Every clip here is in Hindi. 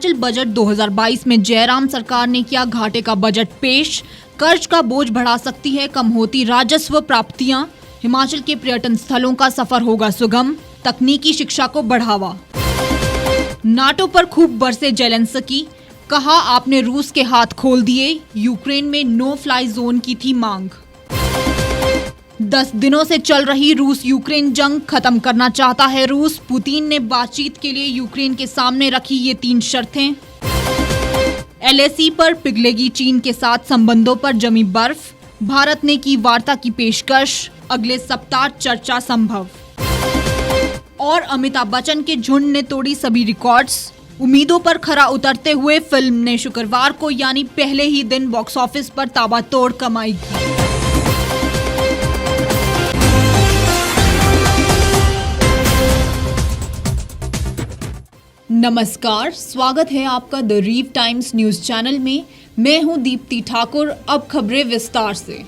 हिमाचल बजट 2022 में जयराम सरकार ने किया घाटे का बजट पेश। कर्ज का बोझ बढ़ा सकती है कम होती राजस्व प्राप्तियां। हिमाचल के पर्यटन स्थलों का सफर होगा सुगम। तकनीकी शिक्षा को बढ़ावा। नाटो पर खूब बरसे जेलेंस्की, कहा आपने रूस के हाथ खोल दिए। यूक्रेन में नो फ्लाई जोन की थी मांग। 10 दिनों से चल रही रूस यूक्रेन जंग खत्म करना चाहता है रूस। पुतिन ने बातचीत के लिए यूक्रेन के सामने रखी ये 3 शर्तें। LAC पर पिघलेगी चीन के साथ संबंधों पर जमी बर्फ। भारत ने की वार्ता की पेशकश, अगले सप्ताह चर्चा संभव। और अमिताभ बच्चन के झुंड ने तोड़ी सभी रिकॉर्ड्स। उम्मीदों पर खरा उतरते हुए फिल्म ने शुक्रवार को यानी पहले ही दिन बॉक्स ऑफिस पर ताबड़तोड़ कमाई की। नमस्कार, स्वागत है आपका द रीव टाइम्स न्यूज चैनल में। मैं हूं दीप्ति ठाकुर। अब खबरें विस्तार से।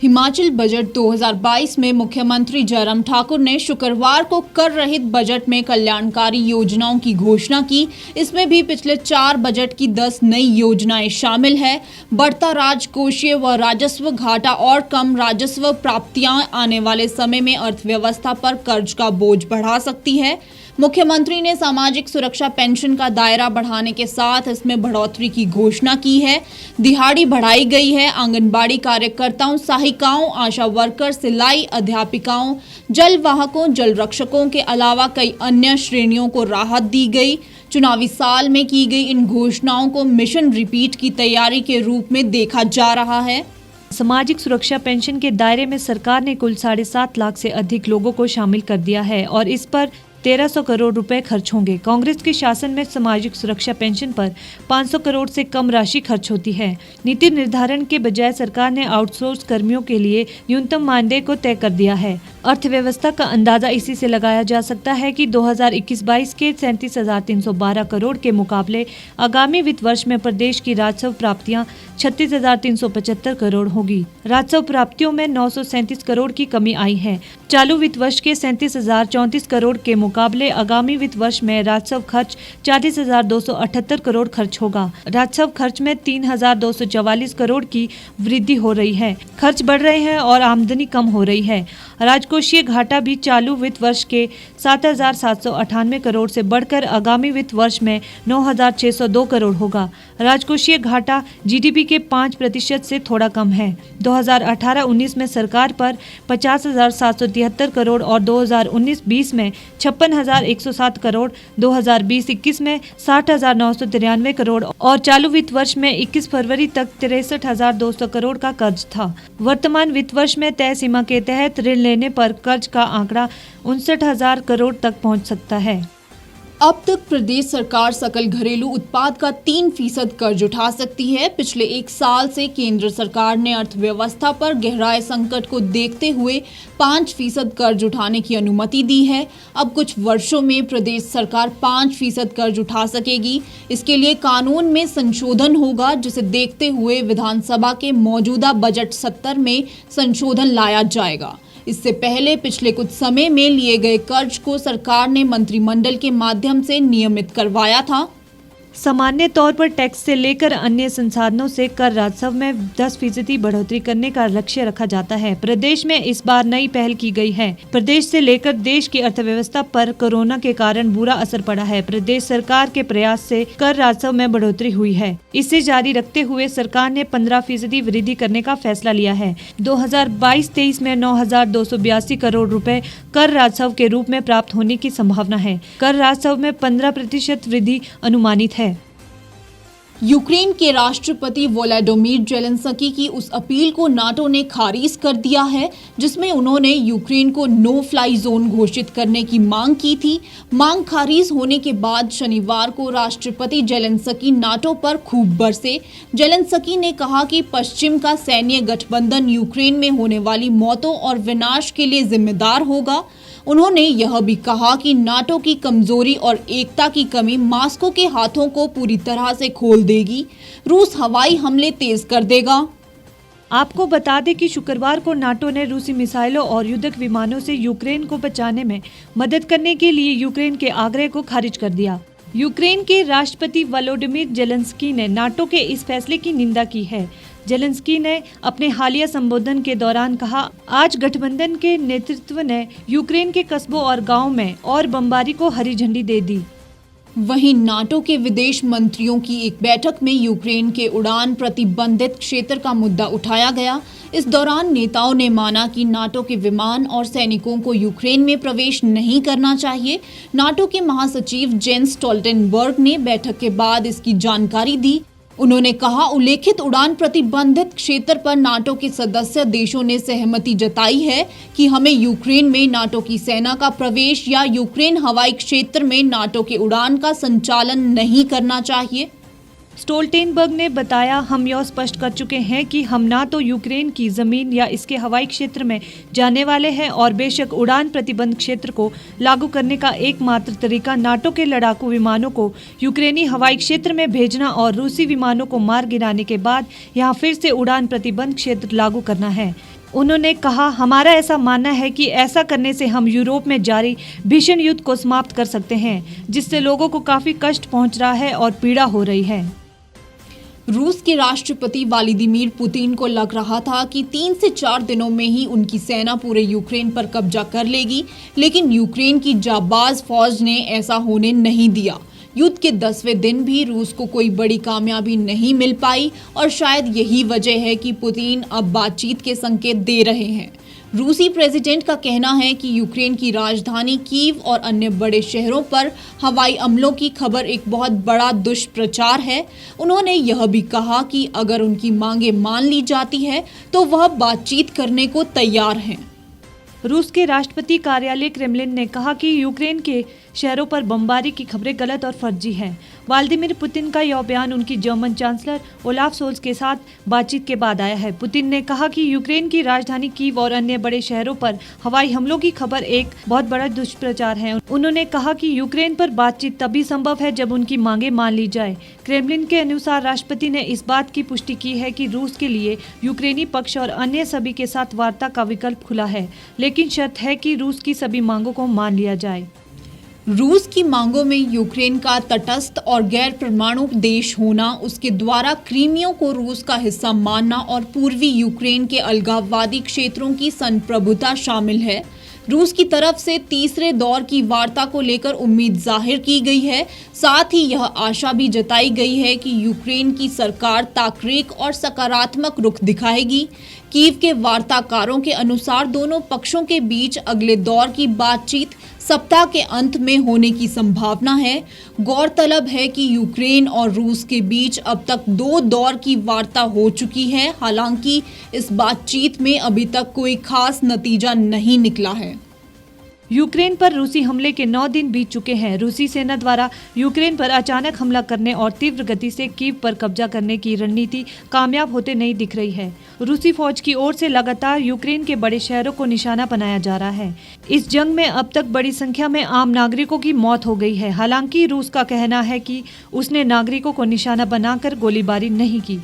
हिमाचल बजट 2022 में मुख्यमंत्री जयराम ठाकुर ने शुक्रवार को कर रहित बजट में कल्याणकारी योजनाओं की घोषणा की। इसमें भी पिछले 4 बजट की 10 नई योजनाएं शामिल है। बढ़ता राजकोषीय व राजस्व घाटा और कम राजस्व प्राप्तियां आने वाले समय में अर्थव्यवस्था पर कर्ज का बोझ बढ़ा सकती है। मुख्यमंत्री ने सामाजिक सुरक्षा पेंशन का दायरा बढ़ाने के साथ इसमें बढ़ोतरी की घोषणा की है। दिहाड़ी बढ़ाई गई है। आंगनबाड़ी कार्यकर्ताओं, सहायिकाओं, आशा वर्कर, सिलाई अध्यापिकाओं, जल वाहकों, जल रक्षकों के अलावा कई अन्य श्रेणियों को राहत दी गई। चुनावी साल में की गई इन घोषणाओं को मिशन रिपीट की तैयारी के रूप में देखा जा रहा है। सामाजिक सुरक्षा पेंशन के दायरे में सरकार ने कुल 7.5 लाख से अधिक लोगों को शामिल कर दिया है और इस पर 1300 करोड़ रुपए खर्च होंगे। कांग्रेस के शासन में सामाजिक सुरक्षा पेंशन पर 500 करोड़ से कम राशि खर्च होती है। नीति निर्धारण के बजाय सरकार ने आउटसोर्स कर्मियों के लिए न्यूनतम मानदेय को तय कर दिया है। अर्थव्यवस्था का अंदाजा इसी से लगाया जा सकता है कि 2021-22 के 37,312 करोड़ के मुकाबले आगामी वित्त वर्ष में प्रदेश की राजस्व प्राप्तियां 36,375 करोड़ होगी। राजस्व प्राप्तियों में 937 करोड़ की कमी आई है। चालू वित्त वर्ष के 37,034 करोड़ के मुकाबले आगामी वित्त वर्ष में राजस्व खर्च 40,278 करोड़ खर्च होगा। राजस्व खर्च में 3,244 करोड़ की वृद्धि हो रही है। खर्च बढ़ रहे हैं और आमदनी कम हो रही है। राजकोषीय घाटा भी चालू वित्त वर्ष के 7,798 करोड़ से बढ़कर आगामी वित्त वर्ष में 9,602 करोड़ होगा। राजकोषीय घाटा GDP के 5% से थोड़ा कम है। 2018-19 में सरकार पर 50,773 करोड़ और 2019-20 में 56,107 करोड़, 2020-21 में 60,993 करोड़ और चालू वित्त वर्ष में 21 फरवरी तक 63,200 करोड़ का कर्ज था। वर्तमान वित्त वर्ष में तय सीमा के तहत ऋण लेने पर कर्ज का आंकड़ा 59,000 करोड़ तक पहुंच सकता है। अब तक प्रदेश सरकार सकल घरेलू उत्पाद का 3% कर्ज उठा सकती है। पिछले 1 साल से केंद्र सरकार ने अर्थव्यवस्था पर गहराए संकट को देखते हुए 5% कर्ज उठाने की अनुमति दी है। अब कुछ वर्षों में प्रदेश सरकार 5% कर्ज उठा सकेगी। इसके लिए कानून में संशोधन होगा, जिसे देखते हुए विधानसभा के मौजूदा बजट सत्र में संशोधन लाया जाएगा। इससे पहले पिछले कुछ समय में लिए गए कर्ज को सरकार ने मंत्रिमंडल के माध्यम से नियमित करवाया था। सामान्य तौर पर टैक्स से लेकर अन्य संसाधनों से कर राजस्व में 10% बढ़ोतरी करने का लक्ष्य रखा जाता है। प्रदेश में इस बार नई पहल की गई है। प्रदेश से लेकर देश की अर्थव्यवस्था पर कोरोना के कारण बुरा असर पड़ा है। प्रदेश सरकार के प्रयास से कर राजस्व में बढ़ोतरी हुई है। इसे जारी रखते हुए सरकार ने 15% वृद्धि करने का फैसला लिया है। 2022-23 में 9,282 करोड़ रुपए कर राजस्व के रूप में प्राप्त होने की संभावना है। कर राजस्व में 15% वृद्धि अनुमानित है। यूक्रेन के राष्ट्रपति वोलोडिमीर जेलेंस्की की उस अपील को नाटो ने खारिज कर दिया है, जिसमें उन्होंने यूक्रेन को नो फ्लाई जोन घोषित करने की मांग की थी। मांग खारिज होने के बाद शनिवार को राष्ट्रपति जेलेंस्की नाटो पर खूब बरसे। जेलेंस्की ने कहा कि पश्चिम का सैन्य गठबंधन यूक्रेन में होने वाली मौतों और विनाश के लिए जिम्मेदार होगा। उन्होंने यह भी कहा कि नाटो की कमजोरी और एकता की कमी मॉस्को के हाथों को पूरी तरह से खोल देगी। रूस हवाई हमले तेज कर देगा। आपको बता दें कि शुक्रवार को नाटो ने रूसी मिसाइलों और युद्धक विमानों से यूक्रेन को बचाने में मदद करने के लिए यूक्रेन के आग्रह को खारिज कर दिया। यूक्रेन के राष्ट्रपति वोलोडिमिर जेलेंस्की ने नाटो के इस फैसले की निंदा की है। जेलेंस्की ने अपने हालिया संबोधन के दौरान कहा, आज गठबंधन के नेतृत्व ने यूक्रेन के कस्बों और गांवों में और बमबारी को हरी झंडी दे दी। वहीं नाटो के विदेश मंत्रियों की एक बैठक में यूक्रेन के उड़ान प्रतिबंधित क्षेत्र का मुद्दा उठाया गया। इस दौरान नेताओं ने माना कि नाटो के विमान और सैनिकों को यूक्रेन में प्रवेश नहीं करना चाहिए। नाटो के महासचिव जेंस स्टोल्टेनबर्ग ने बैठक के बाद इसकी जानकारी दी। उन्होंने कहा, उल्लेखित उड़ान प्रतिबंधित क्षेत्र पर नाटो के सदस्य देशों ने सहमति जताई है कि हमें यूक्रेन में नाटो की सेना का प्रवेश या यूक्रेन हवाई क्षेत्र में नाटो के उड़ान का संचालन नहीं करना चाहिए। स्टोल्टेनबर्ग ने बताया, हम यह स्पष्ट कर चुके हैं कि हम ना तो यूक्रेन की जमीन या इसके हवाई क्षेत्र में जाने वाले हैं और बेशक उड़ान प्रतिबंध क्षेत्र को लागू करने का एकमात्र तरीका नाटो के लड़ाकू विमानों को यूक्रेनी हवाई क्षेत्र में भेजना और रूसी विमानों को मार गिराने के बाद यहां फिर से उड़ान प्रतिबंध क्षेत्र लागू करना है। उन्होंने कहा, हमारा ऐसा मानना है कि ऐसा करने से हम यूरोप में जारी भीषण युद्ध को समाप्त कर सकते हैं, जिससे लोगों को काफी कष्ट पहुंच रहा है और पीड़ा हो रही है। रूस के राष्ट्रपति व्लादिमीर पुतिन को लग रहा था कि 3 से 4 दिनों में ही उनकी सेना पूरे यूक्रेन पर कब्जा कर लेगी, लेकिन यूक्रेन की जाबाज फौज ने ऐसा होने नहीं दिया। युद्ध के 10वें दिन भी रूस को कोई बड़ी कामयाबी नहीं मिल पाई और शायद यही वजह है कि पुतिन अब बातचीत के संकेत दे रहे हैं। रूसी प्रेसिडेंट का कहना है कि यूक्रेन की राजधानी कीव और अन्य बड़े शहरों पर हवाई हमलों की खबर एक बहुत बड़ा दुष्प्रचार है। उन्होंने यह भी कहा कि अगर उनकी मांगें मान ली जाती है तो वह बातचीत करने को तैयार हैं। रूस के राष्ट्रपति कार्यालय क्रेमलिन ने कहा कि यूक्रेन के शहरों पर बमबारी की खबरें गलत और फर्जी हैं। व्लादिमीर पुतिन का यह बयान उनकी जर्मन चांसलर ओलाफ शोल्ज के साथ बातचीत के बाद आया है। पुतिन ने कहा कि यूक्रेन की राजधानी कीव और अन्य बड़े शहरों पर हवाई हमलों की खबर एक बहुत बड़ा दुष्प्रचार है। उन्होंने कहा कि यूक्रेन पर बातचीत तभी संभव है जब उनकी मांगें मान ली जाए। क्रेमलिन के अनुसार राष्ट्रपति ने इस बात की पुष्टि की है कि रूस के लिए यूक्रेनी पक्ष और अन्य सभी के साथ वार्ता का विकल्प खुला है, लेकिन शर्त है कि रूस की सभी मांगों को मान लिया जाए। रूस की मांगों में यूक्रेन का तटस्थ और गैर परमाणु देश होना, उसके द्वारा क्रीमिया को रूस का हिस्सा मानना और पूर्वी यूक्रेन के अलगाववादी क्षेत्रों की संप्रभुता शामिल है। रूस की तरफ से तीसरे दौर की वार्ता को लेकर उम्मीद जाहिर की गई है। साथ ही यह आशा भी जताई गई है कि यूक्रेन की सरकार ताकरीक और सकारात्मक रुख दिखाएगी। कीव के वार्ताकारों के अनुसार दोनों पक्षों के बीच अगले दौर की बातचीत सप्ताह के अंत में होने की संभावना है। गौरतलब है कि यूक्रेन और रूस के बीच अब तक 2 दौर की वार्ता हो चुकी है। हालांकि इस बातचीत में अभी तक कोई खास नतीजा नहीं निकला है। यूक्रेन पर रूसी हमले के 9 दिन बीत चुके हैं। रूसी सेना द्वारा यूक्रेन पर अचानक हमला करने और तीव्र गति से कीव पर कब्जा करने की रणनीति कामयाब होते नहीं दिख रही है। रूसी फौज की ओर से लगातार यूक्रेन के बड़े शहरों को निशाना बनाया जा रहा है। इस जंग में अब तक बड़ी संख्या में आम नागरिकों की मौत हो गई है। हालांकि रूस का कहना है कि उसने नागरिकों को निशाना बनाकर गोलीबारी नहीं की।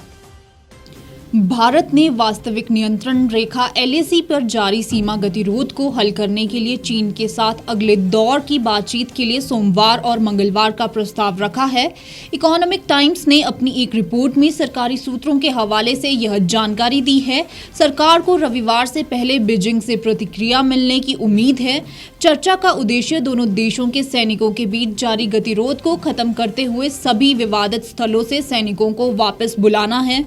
भारत ने वास्तविक नियंत्रण रेखा LAC पर जारी सीमा गतिरोध को हल करने के लिए चीन के साथ अगले दौर की बातचीत के लिए सोमवार और मंगलवार का प्रस्ताव रखा है। इकोनॉमिक टाइम्स ने अपनी एक रिपोर्ट में सरकारी सूत्रों के हवाले से यह जानकारी दी है। सरकार को रविवार से पहले बीजिंग से प्रतिक्रिया मिलने की उम्मीद है। चर्चा का उद्देश्य दोनों देशों के सैनिकों के बीच जारी गतिरोध को खत्म करते हुए सभी विवादित स्थलों से सैनिकों को वापस बुलाना है।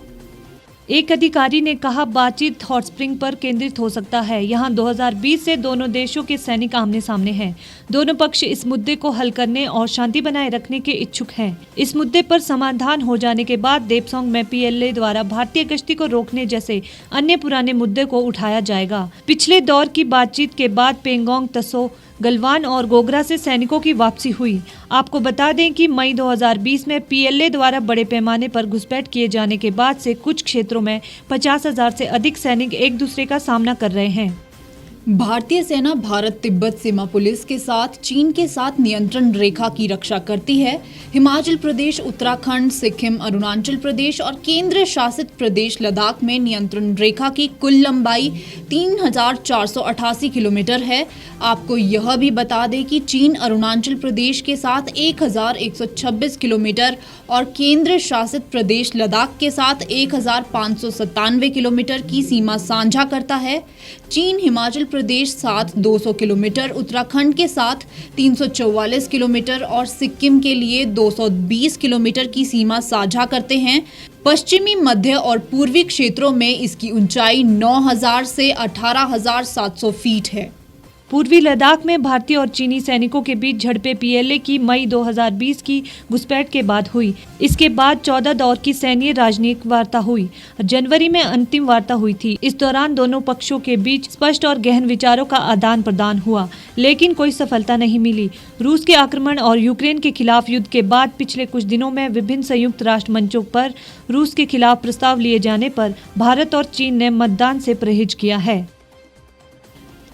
एक अधिकारी ने कहा, बातचीत हॉट स्प्रिंग पर केंद्रित हो सकता है। यहां 2020 से दोनों देशों के सैनिक आमने सामने हैं। दोनों पक्ष इस मुद्दे को हल करने और शांति बनाए रखने के इच्छुक हैं। इस मुद्दे पर समाधान हो जाने के बाद देपसोंग में PLA द्वारा भारतीय गश्ती को रोकने जैसे अन्य पुराने मुद्दे को उठाया जाएगा। पिछले दौर की बातचीत के बाद पेंगोंग, तसो, गलवान और गोगरा से सैनिकों की वापसी हुई। आपको बता दें कि मई 2020 में PLA द्वारा बड़े पैमाने पर घुसपैठ किए जाने के बाद से कुछ क्षेत्रों में 50,000 से अधिक सैनिक एक दूसरे का सामना कर रहे हैं। भारतीय सेना भारत तिब्बत सीमा पुलिस के साथ चीन के साथ नियंत्रण रेखा की रक्षा करती है। हिमाचल प्रदेश, उत्तराखंड, सिक्किम, अरुणाचल प्रदेश और केंद्र शासित प्रदेश लद्दाख में नियंत्रण रेखा की कुल लंबाई 3,488 किलोमीटर है। आपको यह भी बता दें कि चीन अरुणाचल प्रदेश के साथ 1,126 किलोमीटर और केंद्र शासित प्रदेश लद्दाख के साथ 1,597 किलोमीटर की सीमा साझा करता है। चीन हिमाचल प्रदेश साथ 200 किलोमीटर, उत्तराखंड के साथ 344 किलोमीटर और सिक्किम के लिए 220 किलोमीटर की सीमा साझा करते हैं। पश्चिमी, मध्य और पूर्वी क्षेत्रों में इसकी ऊंचाई 9,000 से 18,700 फीट है। पूर्वी लद्दाख में भारतीय और चीनी सैनिकों के बीच झड़पें पीएलए की मई 2020 की घुसपैठ के बाद हुई। इसके बाद 14 दौर की सैन्य राजनयिक वार्ता हुई। जनवरी में अंतिम वार्ता हुई थी। इस दौरान दोनों पक्षों के बीच स्पष्ट और गहन विचारों का आदान प्रदान हुआ, लेकिन कोई सफलता नहीं मिली। रूस के आक्रमण और यूक्रेन के खिलाफ युद्ध के बाद पिछले कुछ दिनों में विभिन्न संयुक्त राष्ट्र मंचों पर रूस के खिलाफ प्रस्ताव लिए जाने पर भारत और चीन ने मतदान से परहेज किया है।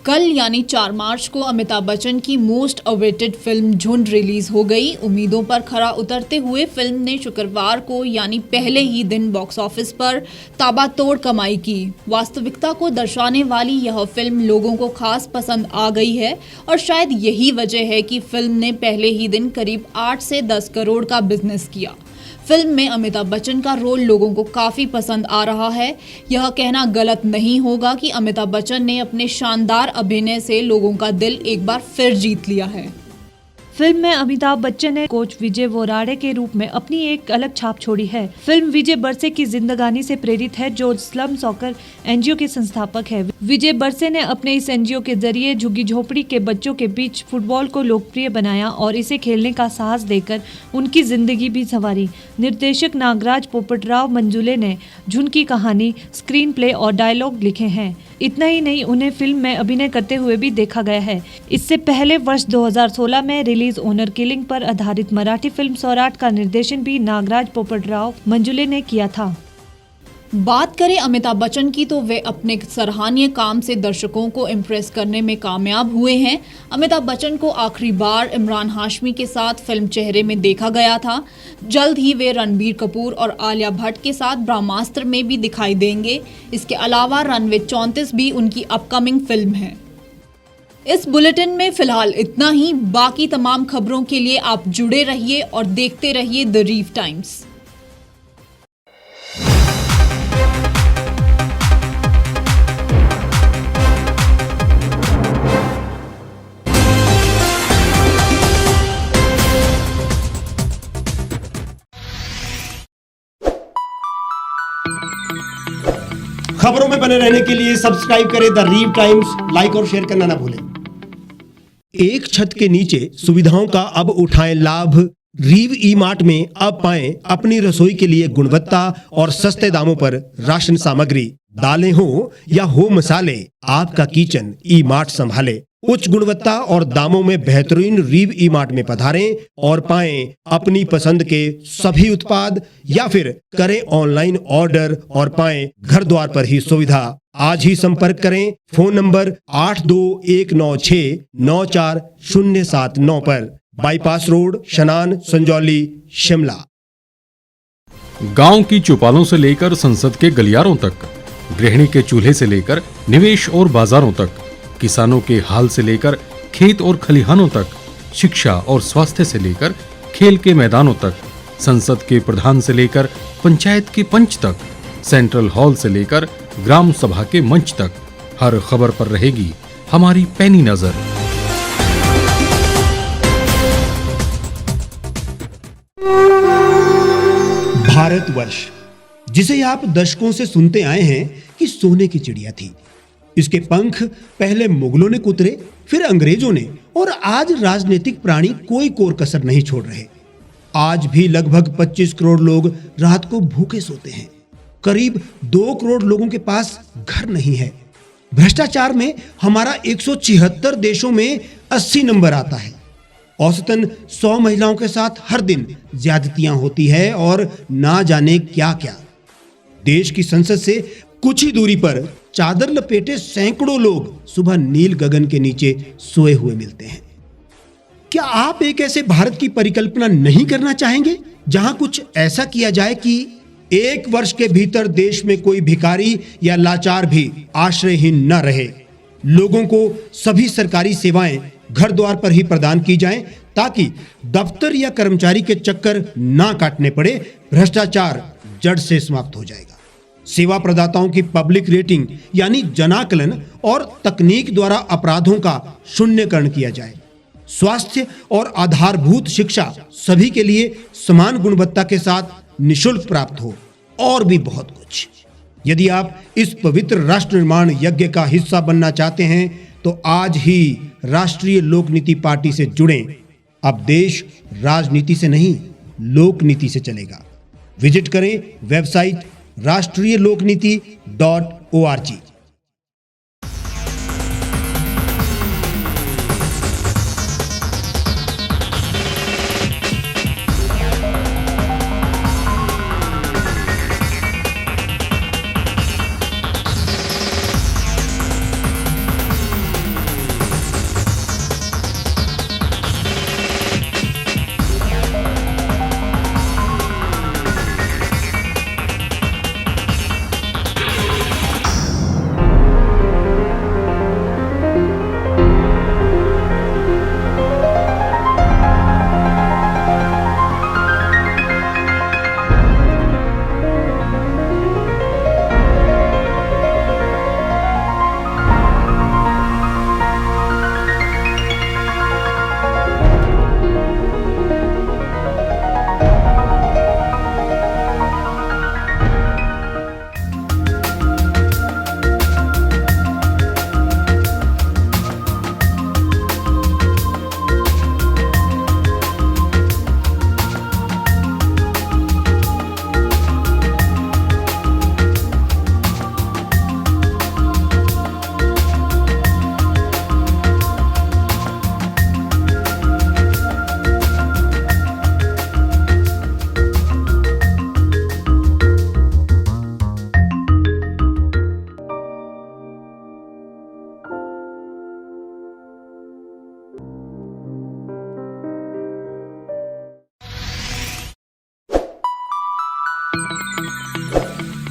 कल यानी 4 मार्च को अमिताभ बच्चन की मोस्ट अवेटेड फिल्म झुंड रिलीज हो गई। उम्मीदों पर खरा उतरते हुए फिल्म ने शुक्रवार को यानी पहले ही दिन बॉक्स ऑफिस पर ताबड़तोड़ कमाई की। वास्तविकता को दर्शाने वाली यह फिल्म लोगों को खास पसंद आ गई है और शायद यही वजह है कि फिल्म ने पहले ही दिन करीब 8 से 10 करोड़ का बिजनेस किया। फिल्म में अमिताभ बच्चन का रोल लोगों को काफ़ी पसंद आ रहा है। यह कहना गलत नहीं होगा कि अमिताभ बच्चन ने अपने शानदार अभिनय से लोगों का दिल एक बार फिर जीत लिया है। फिल्म में अमिताभ बच्चन ने कोच विजय वोराडे के रूप में अपनी एक अलग छाप छोड़ी है। फिल्म विजय बरसे की जिंदगानी से प्रेरित है, जो स्लम सॉकर एनजीओ के संस्थापक है। विजय बरसे ने अपने इस एनजीओ के जरिए झुग्गी झोपड़ी के बच्चों के बीच फुटबॉल को लोकप्रिय बनाया और इसे खेलने का साहस देकर उनकी जिंदगी भी संवारी। निर्देशक नागराज पोपटराव मंजुले ने झुंड की कहानी, स्क्रीन प्ले और डायलॉग लिखे हैं। इतना ही नहीं, उन्हें फिल्म में अभिनय करते हुए भी देखा गया है। इससे पहले वर्ष 2016 में रिलीज ओनर किलिंग पर आधारित मराठी फिल्म सौराठ का निर्देशन भी नागराज पोपटराव मंजुले ने किया था। बात करें अमिताभ बच्चन की तो वे अपने सराहनीय काम से दर्शकों को इम्प्रेस करने में कामयाब हुए हैं। अमिताभ बच्चन को आखिरी बार इमरान हाशमी के साथ फिल्म चेहरे में देखा गया था। जल्द ही वे रणबीर कपूर और आलिया भट्ट के साथ ब्रह्मास्त्र में भी दिखाई देंगे। इसके अलावा रनवे 34 भी उनकी अपकमिंग फिल्म है। इस बुलेटिन में फिलहाल इतना ही। बाकी तमाम खबरों के लिए आप जुड़े रहिए और देखते रहिए द रीव टाइम्स। खबरों में बने रहने के लिए सब्सक्राइब करें द रीव टाइम्स, लाइक और शेयर करना ना भूलें। एक छत के नीचे सुविधाओं का अब उठाएं लाभ। रीव ई मार्ट में अब पाएं अपनी रसोई के लिए गुणवत्ता और सस्ते दामों पर राशन सामग्री। दालें हो या हो मसाले, आपका किचन ई मार्ट संभाले। उच्च गुणवत्ता और दामों में बेहतरीन रीव ई मार्ट में पधारें और पाएं अपनी पसंद के सभी उत्पाद, या फिर करें ऑनलाइन ऑर्डर और पाएं घर द्वार पर ही सुविधा। आज ही संपर्क करें फोन नंबर 8219694079 पर, बाईपास रोड, शनान, संजौली, शिमला। गांव की चौपालों से लेकर संसद के गलियारों तक, गृहिणी के चूल्हे से लेकर निवेश और बाजारों तक, किसानों के हाल से लेकर खेत और खलिहानों तक, शिक्षा और स्वास्थ्य से लेकर खेल के मैदानों तक, संसद के प्रधान से लेकर पंचायत के पंच तक, सेंट्रल हॉल से लेकर ग्राम सभा के मंच तक, हर खबर पर रहेगी हमारी पैनी नजर। भारतवर्ष, जिसे आप दशकों से सुनते आए हैं कि सोने की चिड़िया थी। इसके पंख पहले मुगलों ने कुतरे, फिर अंग्रेजों ने, और आज राजनीतिक प्राणी कोई कोर कसर नहीं छोड़ रहे। आज भी लगभग 25 करोड़ लोग रात को भूखे सोते हैं। करीब 2 करोड़ लोगों के पास घर नहीं है। भ्रष्टाचार में हमारा 176 देशों में 80 नंबर आता है। औसतन 100 महिलाओं के साथ हर दिन ज्यादतियां होती है और ना जाने क्या क्या। देश की संसद से कुछ ही दूरी पर चादर लपेटे सैकड़ों लोग सुबह नील गगन के नीचे सोए हुए मिलते हैं। क्या आप एक ऐसे भारत की परिकल्पना नहीं करना चाहेंगे जहां कुछ ऐसा किया जाए कि 1 वर्ष के भीतर देश में कोई भिखारी या लाचार भी आश्रयहीन न रहे, लोगों को सभी सरकारी सेवाएं घर द्वार पर ही प्रदान की जाएं ताकि दफ्तर या कर्मचारी के चक्कर ना काटने पड़े, भ्रष्टाचार जड़ से समाप्त हो जाएगा। सेवा प्रदाताओं की पब्लिक रेटिंग यानी जनाकलन और तकनीक द्वारा अपराधों का शून्यकरण किया जाए। स्वास्थ्य और आधारभूत शिक्षा सभी के लिए समान गुणवत्ता के साथ निशुल्क प्राप्त हो और भी बहुत कुछ। यदि आप इस पवित्र राष्ट्र निर्माण यज्ञ का हिस्सा बनना चाहते हैं तो आज ही राष्ट्रीय लोक नीति पार्टी से जुड़ें। अब देश राजनीति से नहीं, लोक नीति से चलेगा। विजिट करें वेबसाइट rashtriyalokniti.org।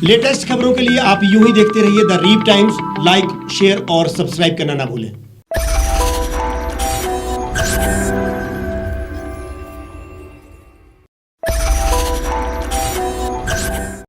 लेटेस्ट खबरों के लिए आप यूं ही देखते रहिए द रीव टाइम्स। लाइक, शेयर और सब्सक्राइब करना ना भूलें।